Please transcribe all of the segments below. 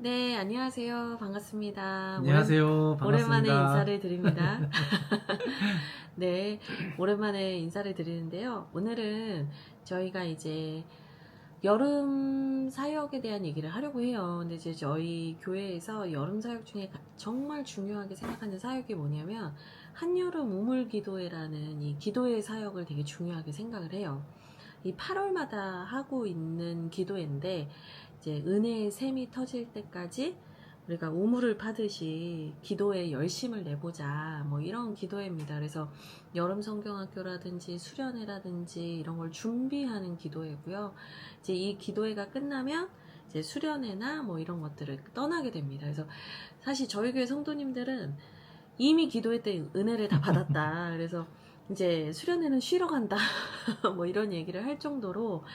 네, 안녕하세요. 반갑습니다. 안녕하세요. 오랜만에 반갑습니다. 인사를 드립니다. 네, 오랜만에 인사를 드리는데요. 오늘은 저희가 이제 여름 사역에 대한 얘기를 하려고 해요. 근데 이제 저희 교회에서 여름 사역 중에 정말 중요하게 생각하는 사역이 뭐냐면 한여름 우물 기도회라는 이 기도회 사역을 되게 중요하게 생각을 해요. 이 8월마다 하고 있는 기도회인데 이제 은혜의 샘이 터질 때까지 우리가 우물을 파듯이 기도에 열심을 내보자 뭐 이런 기도회입니다. 그래서 여름 성경학교라든지 수련회라든지 이런 걸 준비하는 기도회고요. 이제 이 기도회가 끝나면 이제 수련회나 뭐 이런 것들을 떠나게 됩니다. 그래서 사실 저희 교회 성도님들은 이미 기도회 때 은혜를 다 받았다. 그래서 이제 수련회는 쉬러 간다. 뭐 이런 얘기를 할 정도로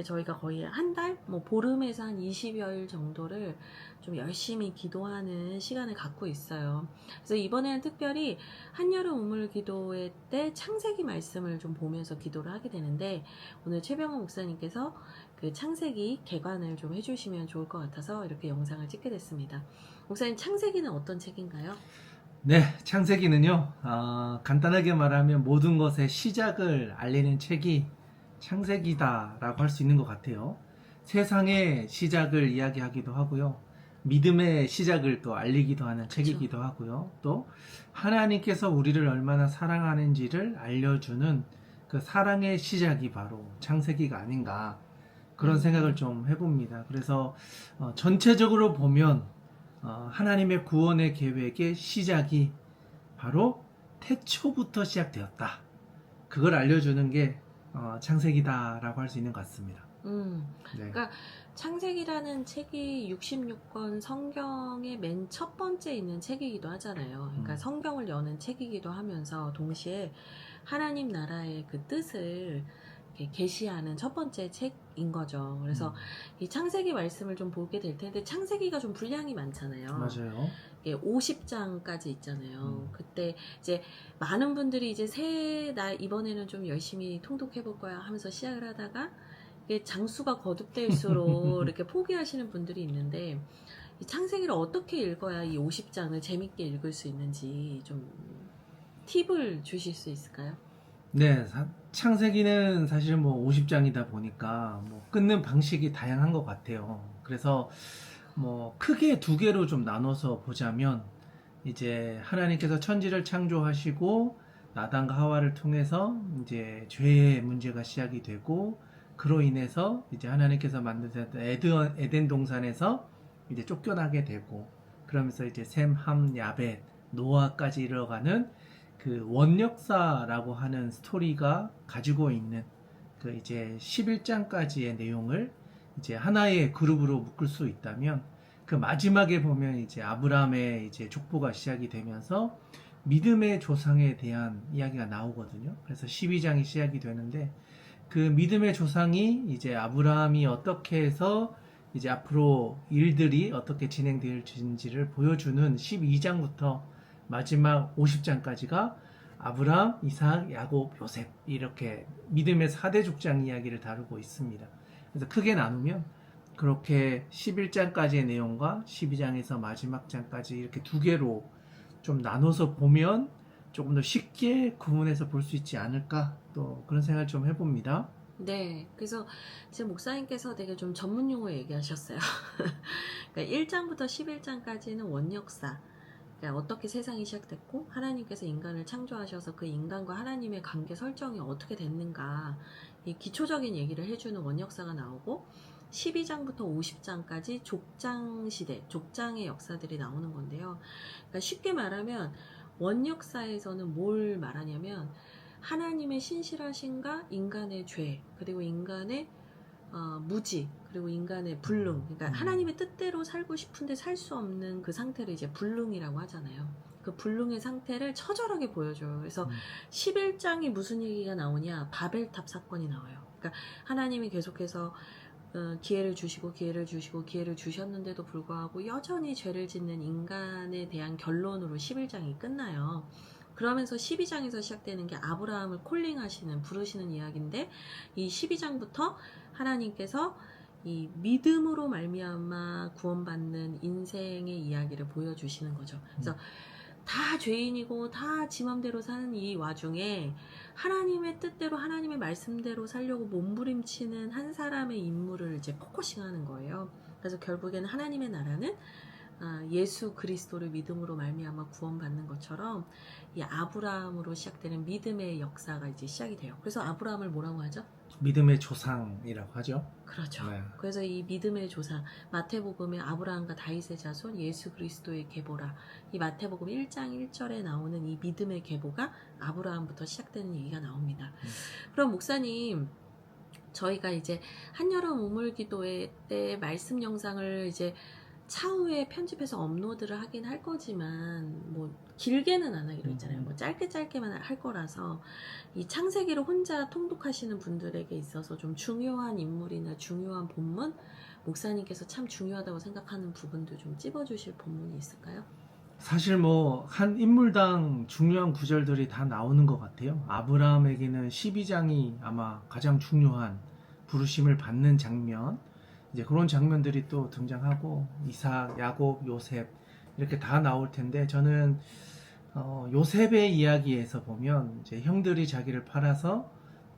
저희가 거의 한 달, 뭐 보름에서 한 20여일 정도를 좀 열심히 기도하는 시간을 갖고 있어요. 그래서 이번에는 특별히 한여름 우물 기도회 때 창세기 말씀을 좀 보면서 기도를 하게 되는데 오늘 최병호 목사님께서 그 창세기 개관을 좀 해주시면 좋을 것 같아서 이렇게 영상을 찍게 됐습니다. 목사님, 창세기는 어떤 책인가요? 네, 창세기는요, 간단하게 말하면 모든 것의 시작을 알리는 책이 창세기다라고 할 수 있는 것 같아요. 세상의 시작을 이야기하기도 하고요. 믿음의 시작을 또 알리기도 하는 그쵸. 책이기도 하고요. 또 하나님께서 우리를 얼마나 사랑하는지를 알려주는 그 사랑의 시작이 바로 창세기가 아닌가 그런 생각을 좀 해봅니다. 그래서 전체적으로 보면 하나님의 구원의 계획의 시작이 바로 태초부터 시작되었다. 그걸 알려주는 게 창세기다라고 할 수 있는 것 같습니다. 네. 그러니까 창세기라는 책이 66권 성경의 맨 첫 번째 있는 책이기도 하잖아요. 그러니까 성경을 여는 책이기도 하면서 동시에 하나님 나라의 그 뜻을 이렇게 계시하는 첫 번째 책인 거죠. 그래서 이 창세기 말씀을 좀 보게 될 텐데 창세기가 좀 분량이 많잖아요. 맞아요. 50장까지 있잖아요. 그때 이제 많은 분들이 이제 나 이번에는 좀 열심히 통독해 볼 거야 하면서 시작을 하다가 이게 장수가 거듭될수록 이렇게 포기하시는 분들이 있는데 이 창세기를 어떻게 읽어야 이 50장을 재밌게 읽을 수 있는지 좀 팁을 주실 수 있을까요? 네, 창세기는 사실 뭐 50장이다 보니까 뭐 끊는 방식이 다양한 것 같아요. 그래서 뭐 크게 두 개로 좀 나눠서 보자면 이제 하나님께서 천지를 창조하시고 나단과 하와를 통해서 이제 죄의 문제가 시작이 되고 그로 인해서 이제 하나님께서 만드셨던 에덴 동산에서 이제 쫓겨나게 되고 그러면서 이제 셈, 함, 야벳, 노아까지 이뤄가는 그 원역사라고 하는 스토리가 가지고 있는 그 이제 11장까지의 내용을 이제 하나의 그룹으로 묶을 수 있다면 그 마지막에 보면 이제 아브라함의 이제 족보가 시작이 되면서 믿음의 조상에 대한 이야기가 나오거든요. 그래서 12장이 시작이 되는데 그 믿음의 조상이 이제 아브라함이 어떻게 해서 이제 앞으로 일들이 어떻게 진행될지를 보여주는 12장부터 마지막 50장까지가 아브라함, 이삭, 야곱, 요셉 이렇게 믿음의 4대 족장 이야기를 다루고 있습니다. 그래서 크게 나누면 그렇게 11장까지의 내용과 12장에서 마지막 장까지 이렇게 두 개로 좀 나눠서 보면 조금 더 쉽게 구분해서 볼 수 있지 않을까 또 그런 생각을 좀 해봅니다. 네, 그래서 제 목사님께서 되게 좀 전문 용어 얘기하셨어요. 그러니까 1장부터 11장까지는 원역사, 그러니까 어떻게 세상이 시작됐고 하나님께서 인간을 창조하셔서 그 인간과 하나님의 관계 설정이 어떻게 됐는가 이 기초적인 얘기를 해주는 원역사가 나오고 12장부터 50장까지 족장 시대, 족장의 역사들이 나오는 건데요. 그러니까 쉽게 말하면 원역사에서는 뭘 말하냐면 하나님의 신실하신가 인간의 죄 그리고 인간의 무지 그리고 인간의 불능 그러니까 하나님의 뜻대로 살고 싶은데 살 수 없는 그 상태를 이제 불능이라고 하잖아요. 그 불능의 상태를 처절하게 보여줘요. 그래서 11장이 무슨 얘기가 나오냐 바벨탑 사건이 나와요. 그러니까 하나님이 계속해서 기회를 주시고 기회를 주시고 기회를 주셨는데도 불구하고 여전히 죄를 짓는 인간에 대한 결론으로 11장이 끝나요. 그러면서 12장에서 시작되는 게 아브라함을 콜링하시는 부르시는 이야기인데 이 12장부터 하나님께서 이 믿음으로 말미암아 구원받는 인생의 이야기를 보여주시는 거죠. 그래서 다 죄인이고 다 지 맘대로 사는 이 와중에 하나님의 뜻대로 하나님의 말씀대로 살려고 몸부림치는 한 사람의 인물을 이제 포커싱하는 거예요. 그래서 결국에는 하나님의 나라는 예수 그리스도를 믿음으로 말미암아 구원받는 것처럼 이 아브라함으로 시작되는 믿음의 역사가 이제 시작이 돼요. 그래서 아브라함을 뭐라고 하죠? 믿음의 조상이라고 하죠. 그렇죠. 네. 그래서 이 믿음의 조상 마태복음에 아브라함과 다윗의 자손 예수 그리스도의 계보라, 이 마태복음 1장 1절에 나오는 이 믿음의 계보가 아브라함부터 시작되는 얘기가 나옵니다. 그럼 목사님, 저희가 이제 한여름 우물기도회 때 말씀 영상을 이제 차후에 편집해서 업로드를 하긴 할 거지만 뭐 길게는 안 하기로 했잖아요. 뭐 짧게만 할 거라서 이 창세기를 혼자 통독하시는 분들에게 있어서 좀 중요한 인물이나 중요한 본문, 목사님께서 참 중요하다고 생각하는 부분도 좀 찝어주실 본문이 있을까요? 사실 뭐 한 인물당 중요한 구절들이 다 나오는 것 같아요. 아브라함에게는 12장이 아마 가장 중요한 부르심을 받는 장면, 이제 그런 장면들이 또 등장하고 이삭, 야곱, 요셉 이렇게 다 나올 텐데, 저는 요셉의 이야기에서 보면 이제 형들이 자기를 팔아서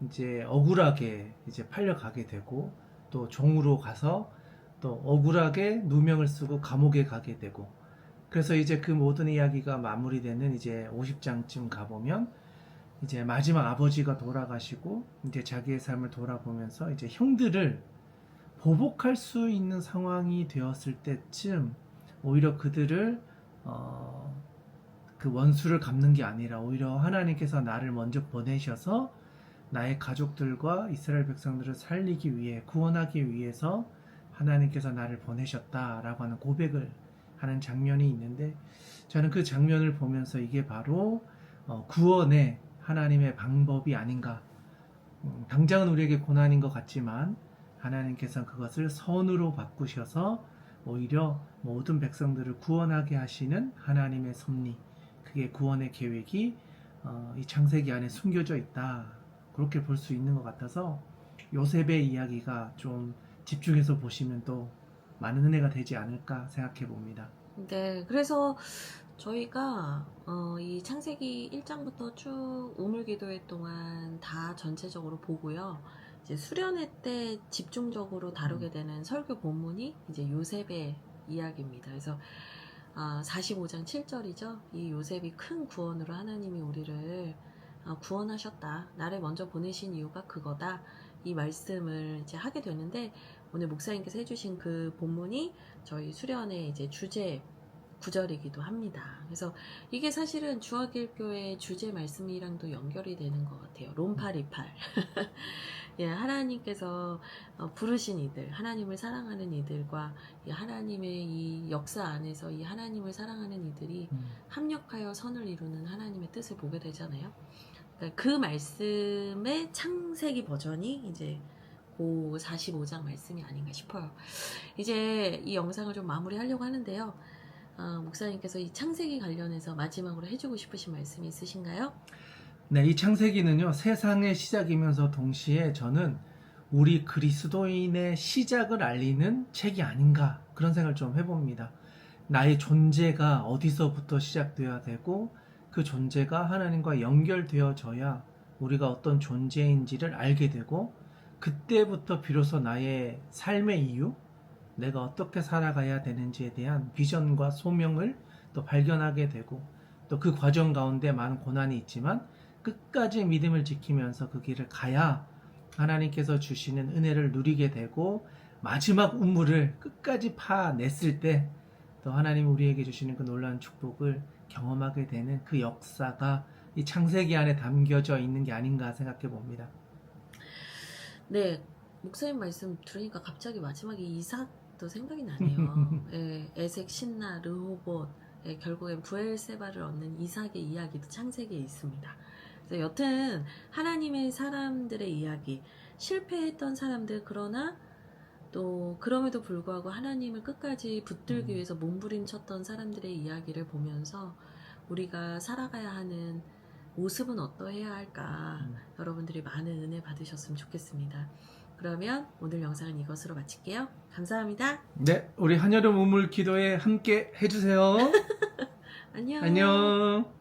이제 억울하게 이제 팔려가게 되고, 또 종으로 가서 또 억울하게 누명을 쓰고 감옥에 가게 되고, 그래서 이제 그 모든 이야기가 마무리되는 이제 50장쯤 가보면 이제 마지막 아버지가 돌아가시고 이제 자기의 삶을 돌아보면서 이제 형들을 보복할 수 있는 상황이 되었을 때쯤 오히려 그들을 그 원수를 갚는 게 아니라 오히려 하나님께서 나를 먼저 보내셔서 나의 가족들과 이스라엘 백성들을 살리기 위해, 구원하기 위해서 하나님께서 나를 보내셨다라고 하는 고백을 하는 장면이 있는데, 저는 그 장면을 보면서 이게 바로 구원의 하나님의 방법이 아닌가. 당장은 우리에게 고난인 것 같지만 하나님께서 그것을 선으로 바꾸셔서 오히려 모든 백성들을 구원하게 하시는 하나님의 섭리, 그게 구원의 계획이 이 창세기 안에 숨겨져 있다, 그렇게 볼 수 있는 것 같아서 요셉의 이야기가 좀 집중해서 보시면 또 많은 은혜가 되지 않을까 생각해 봅니다. 네, 그래서 저희가 이 창세기 1장부터 쭉 우물기도회 동안 다 전체적으로 보고요. 이제 수련회 때 집중적으로 다루게 되는 설교 본문이 이제 요셉의 이야기입니다. 그래서 45장 7절이죠. 이 요셉이 큰 구원으로 하나님이 우리를 구원하셨다. 나를 먼저 보내신 이유가 그거다. 이 말씀을 이제 하게 되는데, 오늘 목사님께서 해주신 그 본문이 저희 수련의 이제 주제 구절이기도 합니다. 그래서 이게 사실은 주학일교회 주제 말씀이랑도 연결이 되는 것 같아요. 롬팔이팔. 예, 하나님께서 부르신 이들, 하나님을 사랑하는 이들과 이 하나님의 이 역사 안에서 이 하나님을 사랑하는 이들이 합력하여 선을 이루는 하나님의 뜻을 보게 되잖아요. 그러니까 그 말씀의 창세기 버전이 이제 그 45장 말씀이 아닌가 싶어요. 이제 이 영상을 좀 마무리하려고 하는데요. 목사님께서 이 창세기 관련해서 마지막으로 해주고 싶으신 말씀이 있으신가요? 네, 이 창세기는요, 세상의 시작이면서 동시에 저는 우리 그리스도인의 시작을 알리는 책이 아닌가, 그런 생각을 좀 해봅니다. 나의 존재가 어디서부터 시작되어야 되고, 그 존재가 하나님과 연결되어져야 우리가 어떤 존재인지를 알게 되고, 그때부터 비로소 나의 삶의 이유, 내가 어떻게 살아가야 되는지에 대한 비전과 소명을 또 발견하게 되고, 또 그 과정 가운데 많은 고난이 있지만 끝까지 믿음을 지키면서 그 길을 가야 하나님께서 주시는 은혜를 누리게 되고, 마지막 우물을 끝까지 파냈을 때 또 하나님 우리에게 주시는 그 놀라운 축복을 경험하게 되는 그 역사가 이 창세기 안에 담겨져 있는 게 아닌가 생각해 봅니다. 네, 목사님 말씀 들으니까 갑자기 마지막에 이삭도 생각이 나네요. 예, 에색, 신나, 르호봇, 결국엔 부엘세바를 얻는 이삭의 이야기도 창세기에 있습니다. 그래서 여튼 하나님의 사람들의 이야기, 실패했던 사람들, 그러나 또 그럼에도 불구하고 하나님을 끝까지 붙들기 위해서 몸부림쳤던 사람들의 이야기를 보면서 우리가 살아가야 하는 모습은 어떠해야 할까, 여러분들이 많은 은혜 받으셨으면 좋겠습니다. 그러면 오늘 영상은 이것으로 마칠게요. 감사합니다. 네, 우리 한여름 우물 기도에 함께 해주세요. 안녕. 안녕.